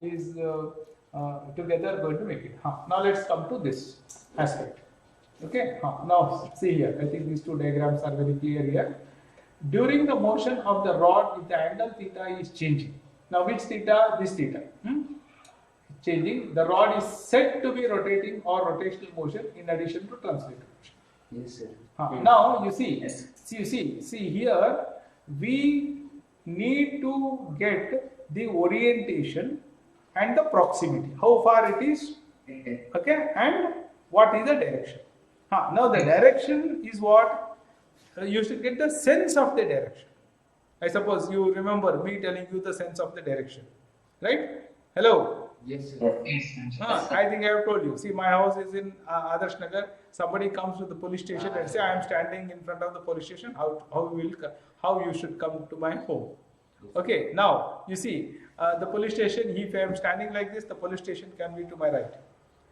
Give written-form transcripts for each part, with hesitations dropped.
is together going to make it. Now let's come to this aspect. Okay, now see here, I think these two diagrams are very clear here. During the motion of the rod, if the angle theta is changing, now which theta? This theta. Changing, the rod is said to be rotating or rotational motion in addition to translated motion. Yes, sir. Now you see, Yes. see here, we need to get the orientation and the proximity, how far it is, okay, and what is the direction. Now the direction is what you should get the sense of the direction. I suppose you remember me telling you the sense of the direction, right? Hello. Yes, sir. I think I have told you. See, my house is in Adarsh Nagar. Somebody comes to the police station and say, I am standing in front of the police station. How you should come to my home? Okay. Now you see the police station. If I am standing like this, the police station can be to my right,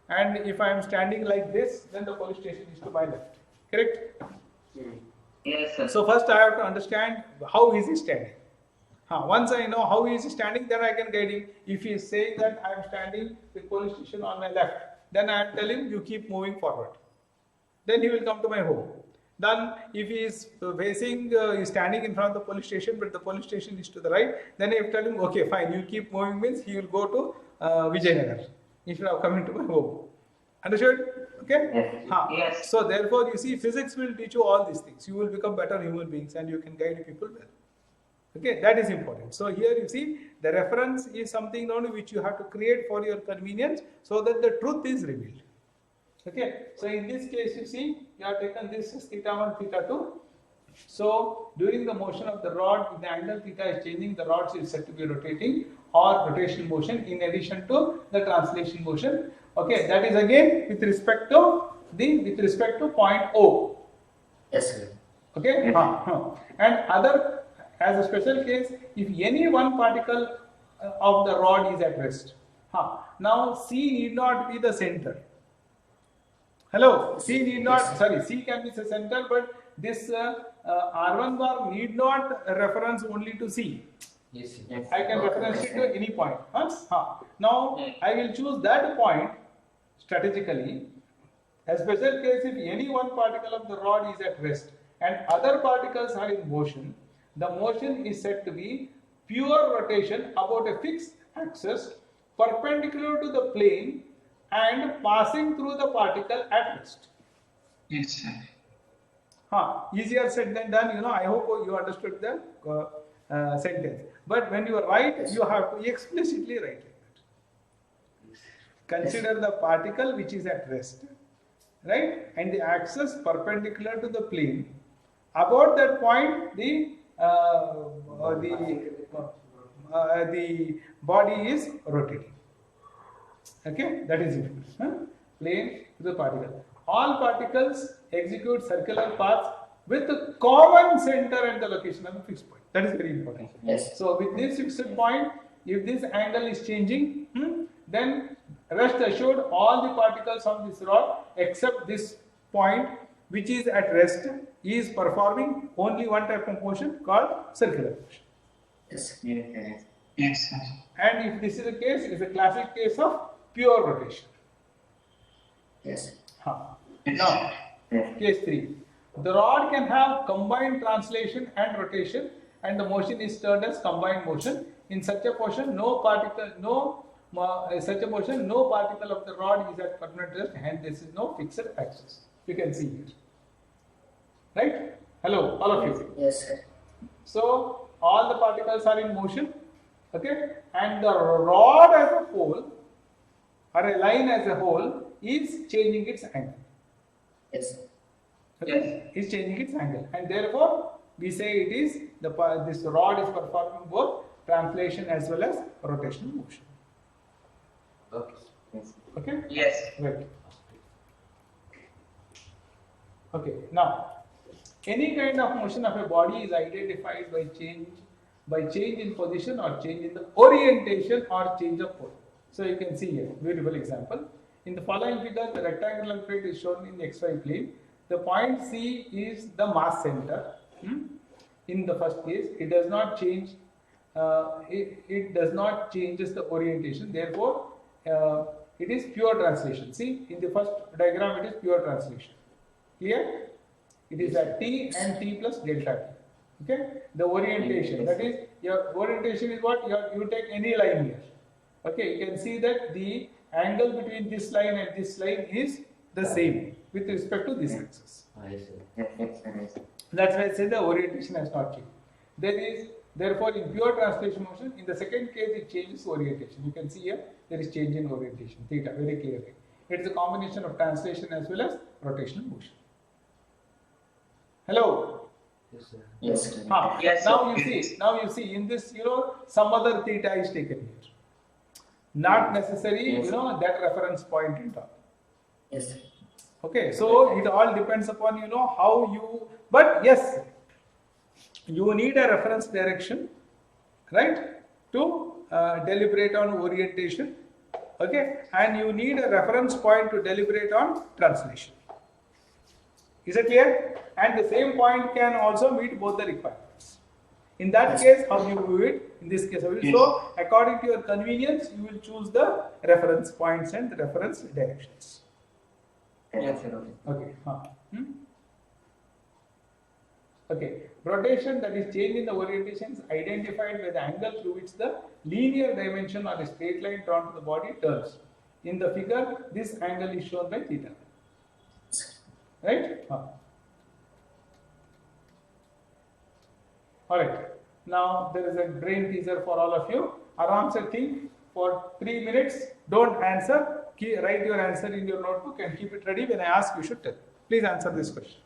and if I am standing like this, then the police station is to my left. Correct? Yes, sir. So first I have to understand how is he standing. Once I know how he is standing, then I can guide him. If he is saying that I am standing with police station on my left, then I am telling him you keep moving forward. Then he will come to my home. Then if he is facing, he is standing in front of the police station, but the police station is to the right, then I tell him, okay, fine, you keep moving means he will go to Vijayanagar instead of coming to my home. Understood? Okay? Yes. So therefore, you see, physics will teach you all these things. You will become better human beings and you can guide people well. Okay, that is important. So here you see the reference is something only which you have to create for your convenience so that the truth is revealed. Okay, so in this case you see you have taken this as theta 1, theta 2. So during the motion of the rod, if the angle theta is changing, the rod is said to be rotating or rotational motion in addition to the translation motion. Okay, that is again with respect to point O. Yes, sir. Okay, and other. As a special case, if any one particle of the rod is at rest. Now C need not be the center. Hello, C need not, sorry, C can be the center, but this R1 bar need not reference only to C. Yes, I can reference it to any point. Now I will choose that point strategically. A special case, if any one particle of the rod is at rest and other particles are in motion, the motion is said to be pure rotation about a fixed axis perpendicular to the plane and passing through the particle at rest. Yes, sir. Easier said than done, I hope you understood the sentence. But when you write, you have to explicitly write like that. Consider the particle which is at rest, right? And the axis perpendicular to the plane. About that point, the body is rotating. Okay, that is it. Plane to the particle. All particles execute circular paths with a common center at the location of a fixed point. That is very important. Yes. So with this fixed point, if this angle is changing, then rest assured all the particles on this rod except this point which is at rest is performing only one type of motion called circular motion. Yes. Yes, sir. And if this is the case, it is a classic case of pure rotation. Yes. Now, case 3. The rod can have combined translation and rotation, and the motion is termed as combined motion. In such a motion, no particle of the rod is at permanent rest, and this is no fixed axis. You can see here. Right? Hello, all of you. Yes, sir. So all the particles are in motion, okay, and the rod as a whole or a line as a whole is changing its angle. Yes, sir. Okay, is changing its angle, and therefore we say it is this rod is performing both translation as well as rotational motion. Okay. Yes. Okay. Yes. Right. Okay. Now, any kind of motion of a body is identified by change in position or change in the orientation or change of pole. So you can see here, beautiful example. In the following figure, the rectangular plate is shown in the XY plane. The point C is the mass center. In the first case, it does not change it does not changes the orientation. Therefore, it is pure translation. See, in the first diagram, it is pure translation. Clear? It is at t and t plus delta t. Okay? The orientation, that is, your orientation is what? You take any line here. Okay, you can see that the angle between this line and this line is the same with respect to this axis. That's why I say the orientation has not changed. Therefore, in pure translation motion, in the second case, it changes orientation. You can see here, there is change in orientation, theta, very clearly. It is a combination of translation as well as rotational motion. Hello? Yes, sir. Yes, sir. Yes, now you see, in this, some other theta is taken here. Not necessary, Yes. That reference point and all. Yes, sir. Okay, so it all depends upon, how you, but yes, you need a reference direction, right, to deliberate on orientation, okay, and you need a reference point to deliberate on translation. Is it clear? And the same point can also meet both the requirements. In that case, how you do it? In this case, how you do it? So, according to your convenience, you will choose the reference points and the reference directions. Yes, sir. Okay. Okay. Rotation, that is change in the orientation, is identified by the angle through which the linear dimension or the straight line drawn to the body turns. In the figure, this angle is shown by theta. Right? Alright. Now there is a brain teaser for all of you. Aram se think for 3 minutes. Don't answer. Write your answer in your notebook and keep it ready. When I ask, you should tell. Please answer this question.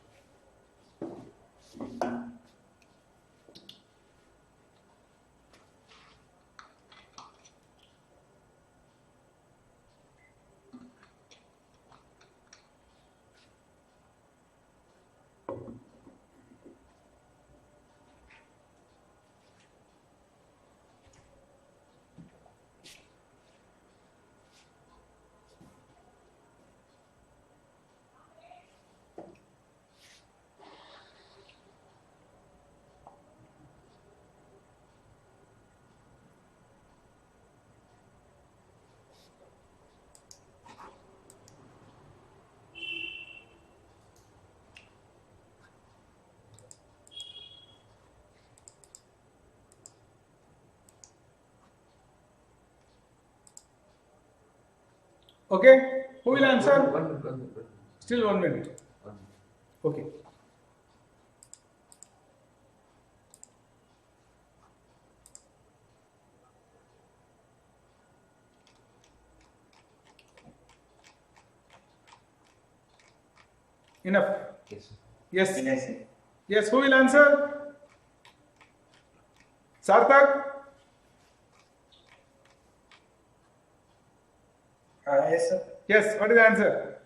Okay, who will answer? Still 1 minute. Okay. Enough. Yes. Yes, who will answer? Sarthak? Yes, sir. Yes, what is the answer?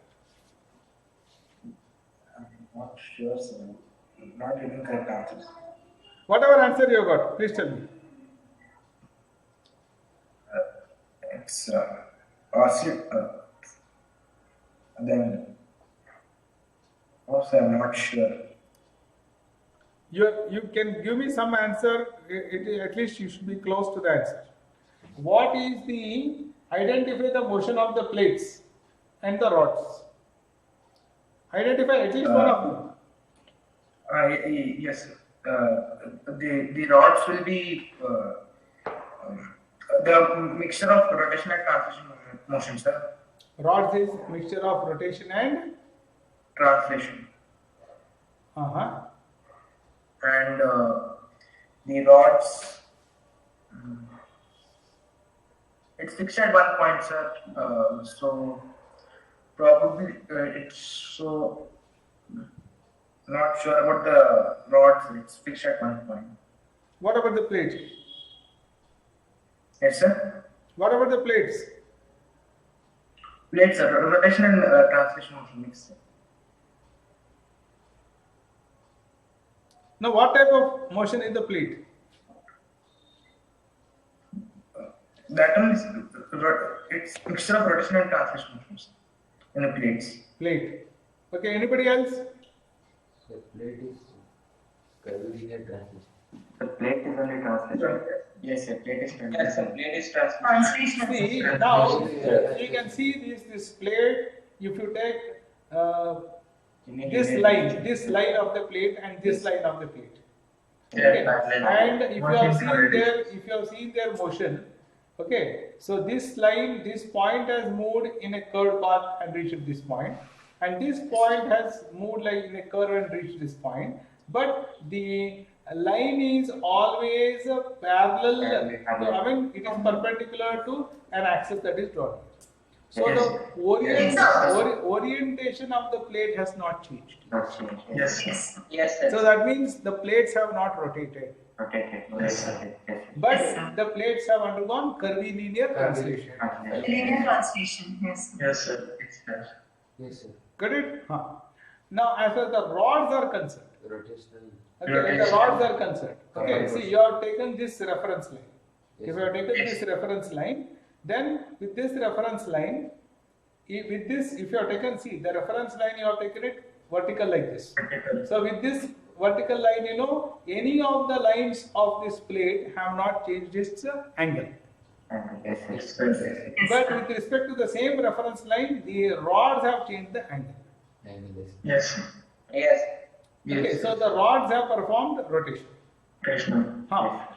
I'm not sure, sir. Not even correct answers. Whatever answer you got, please tell me. It's oscillate. Then, also, I'm not sure. You can give me some answer, at least you should be close to the answer. What is the, identify the motion of the plates and the rods. Identify at least one of them. Yes, the rods will be the mixture of rotation and translation motion, sir. Rods is mixture of rotation and Translation. And the rods, it's fixed at one point, sir. So probably it's so not sure about the rods. It's fixed at one point. what about the plates? Yes, sir. What about the plates? Plates, sir. Rotation and translation motion mixed. Now, what type of motion is the plate? That one is it's mixture of rotation and translation motions in the plates. Plate. Okay, anybody else? The plate is curvilinear translation. The plate is only translation. Yes, sir. Plate is Yes, sir. Plate is transmission. Translation. See, now you can see this plate. If you take this line of the plate and this line of the plate. Okay. And if you have seen their motion, okay, so this line, this point has moved in a curved path and reached this point, and this point has moved like in a curve and reached this point, but the line is always parallel, I mean it is perpendicular to an axis that is drawn. So the orientation of the plate has not changed. Yes. Yes, sir. So that means the plates have not rotated. But the plates have undergone curvilinear translation. Linear translation, yes. Yes, sir. Yes, sir. Got it? Now, as far as the rods are concerned, Rotational. okay, the rods are concerned. Okay, see, you have taken this reference line. If you have taken this reference line, then with this reference line, with this, if you have taken, see, the reference line, you have taken it vertical like this. So with this vertical line, you know, any of the lines of this plate have not changed its angle. But with respect to the same reference line, the rods have changed the angle. Yes. Yes. Okay, so the rods have performed rotation.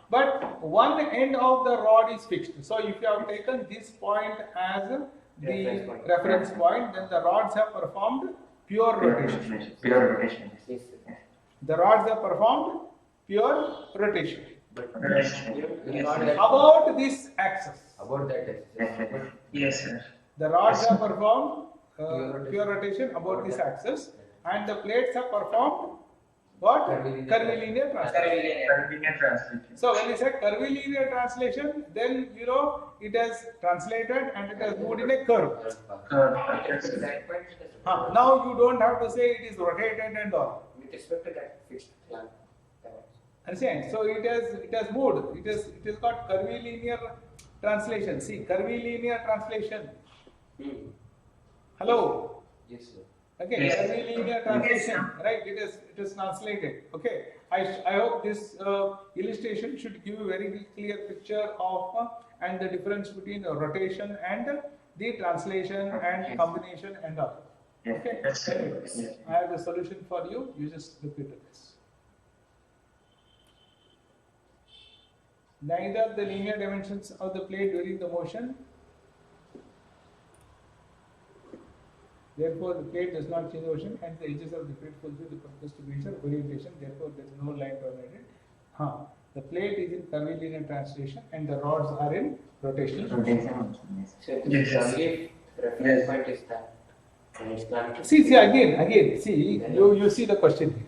But one end of the rod is fixed. So if you have taken this point as the reference point, then the rods have performed pure rotation. The rods have performed pure rotation. About this axis, About that axis. Yes, sir. the rods have performed pure rotation about this axis, and the plates have performed what? Curvilinear translation. So when you say curvilinear translation, then you know it has translated and it has moved in a curve. Now you don't have to say it is rotated and all. With respect to that fixed plan. Understand? So it has moved. It has got curvilinear translation. See, curvilinear translation. Hello. Yes, sir. Okay, curvilinear translation. Right? It is translated. Okay. I hope this illustration should give a very clear picture of and the difference between the rotation and the translation and combination and all. Okay. I have the solution for you. You just look into this. Neither the linear dimensions of the plate during the motion. Therefore, the plate does not change motion, and the edges of the plate fulfill the purpose to be orientation. Therefore, there is no line terminated. The plate is in curvilinear translation, and the rods are in rotational. So this is only reference point is that. And it's not. See, again, see, you see the question here.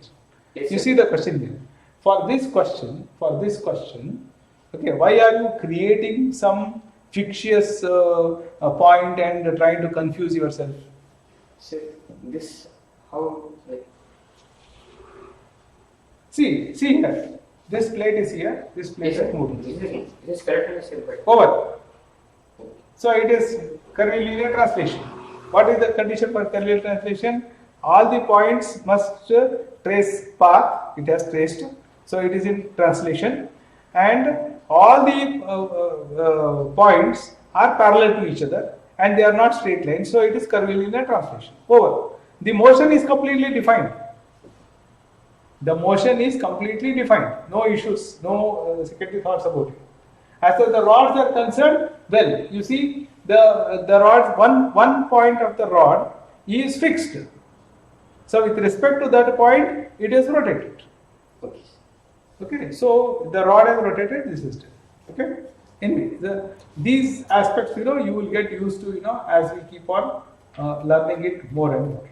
Yes, You sir. see the question here. For this question, okay, why are you creating some fictitious point and trying to confuse yourself? So this how like See here. This plate is here. This plate is moving. this is correct, sir, but Over. So it is curvilinear translation. What is the condition for curvilinear translation? All the points must trace path. It has traced. So it is in translation, and all the points are parallel to each other, and they are not straight lines. So it is curvilinear translation. Over. The motion is completely defined. The motion is completely defined. No issues. No secondary thoughts about it. As far as the rods are concerned, well, you see the rods. One point of the rod is fixed. So with respect to that point, it is rotated. okay. Okay, so the rod has rotated this system. Okay, anyway, these aspects, you will get used to, as we keep on learning it more and more.